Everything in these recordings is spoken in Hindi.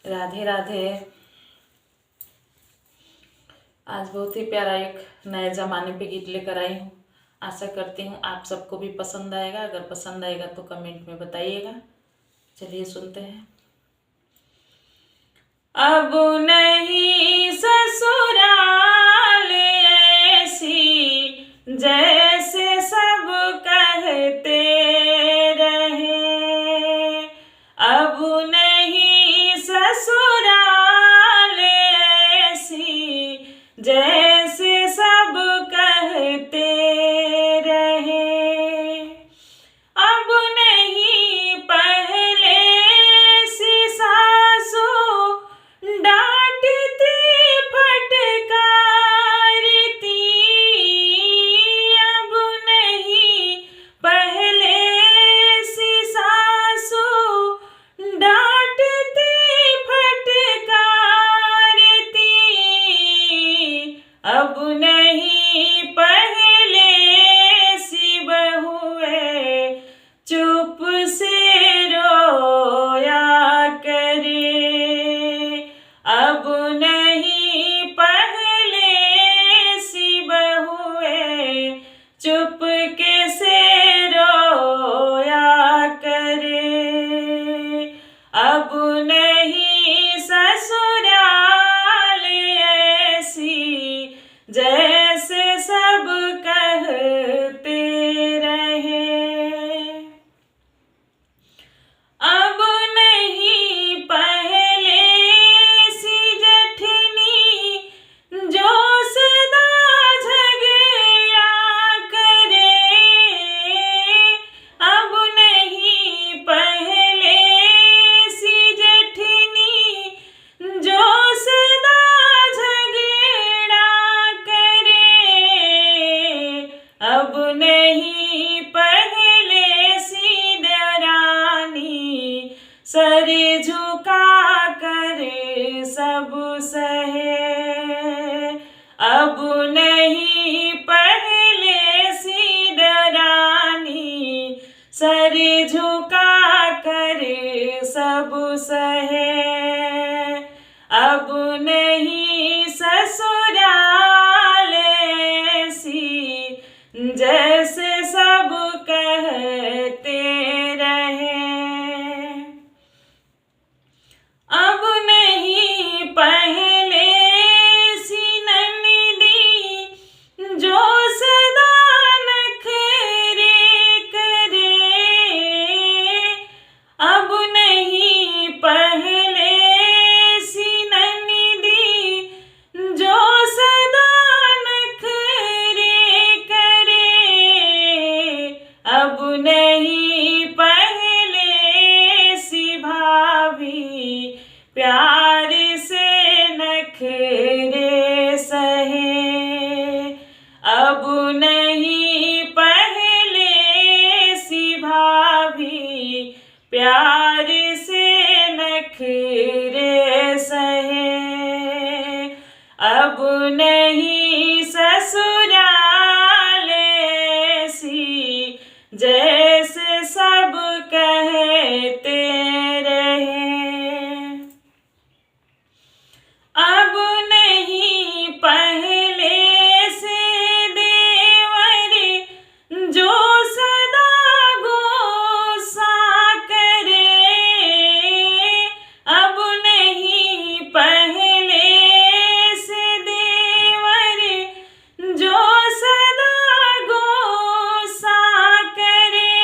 राधे राधे। आज बहुत ही प्यारा एक नए ज़माने पे गीत लेकर आई हूँ। आशा करती हूँ आप सबको भी पसंद आएगा। अगर पसंद आएगा तो कमेंट में बताइएगा। चलिए सुनते हैं। अब नहीं ससुराल ऐसी जैसे सब कहते रहे, अब नहीं ससुराल ऐसी जैसे सब कहते रहे, अब नहीं पहले सी सासू डांटती फटकारती, अब नहीं पहले सी सासू डांटती फटकारती, अब नहीं पहले सी बहुएं चुप से रोया करे, अब नहीं पहले सी बहुएं चुपके से रोया करे, अब नहीं ससुराल ऐसी जैसे सब कहते रहे, अब नहीं पहले सी जेठनी जो सदा झगड़ा करे, अब नहीं पहले सी जेठनी जो सदा झगड़ा करे, अब नहीं पहले सी देवरानी सर झुका कर सब सहे, अब नहीं पहले सी देवरानी सर झुका कर सब सहे, अब नहीं ससुराल ऐसी जैसे सब कहते रहे, अब नहीं पहले सी ननदी जो सदा नखरे करे, अब नहीं पहले सी ननदी जो सदा नखरे करे, अब नहीं पहले सी भाभी प्यार से नखरे सहे, अब नहीं पहले सी भाभी प्यार से नखरे सहे, अब नहीं ससुराल ऐसी जैसे सब कहते रहे, अब नहीं पहले से देवर जो सदा गुस्सा करे, अब नहीं पहले से देवर जो सदा गुस्सा करे,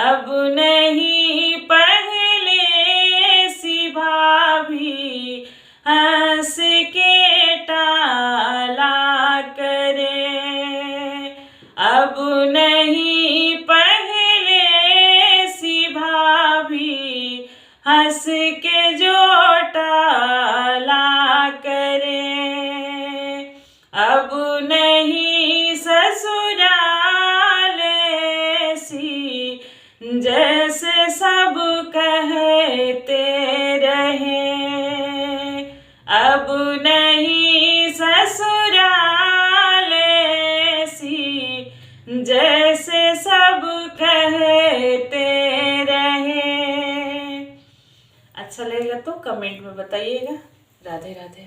अब नहीं पहले सी भाभी हंस के टाला करे, अब नहीं पहले सी भाभी हंस के जो टाला करे, अब नहीं ससुराल ऐसी जैसे सब कहते रहे, अब नहीं ससुराल ऐसी जैसे सब कहते रहे। अच्छा लगेगा तो कमेंट में बताइएगा। राधे राधे।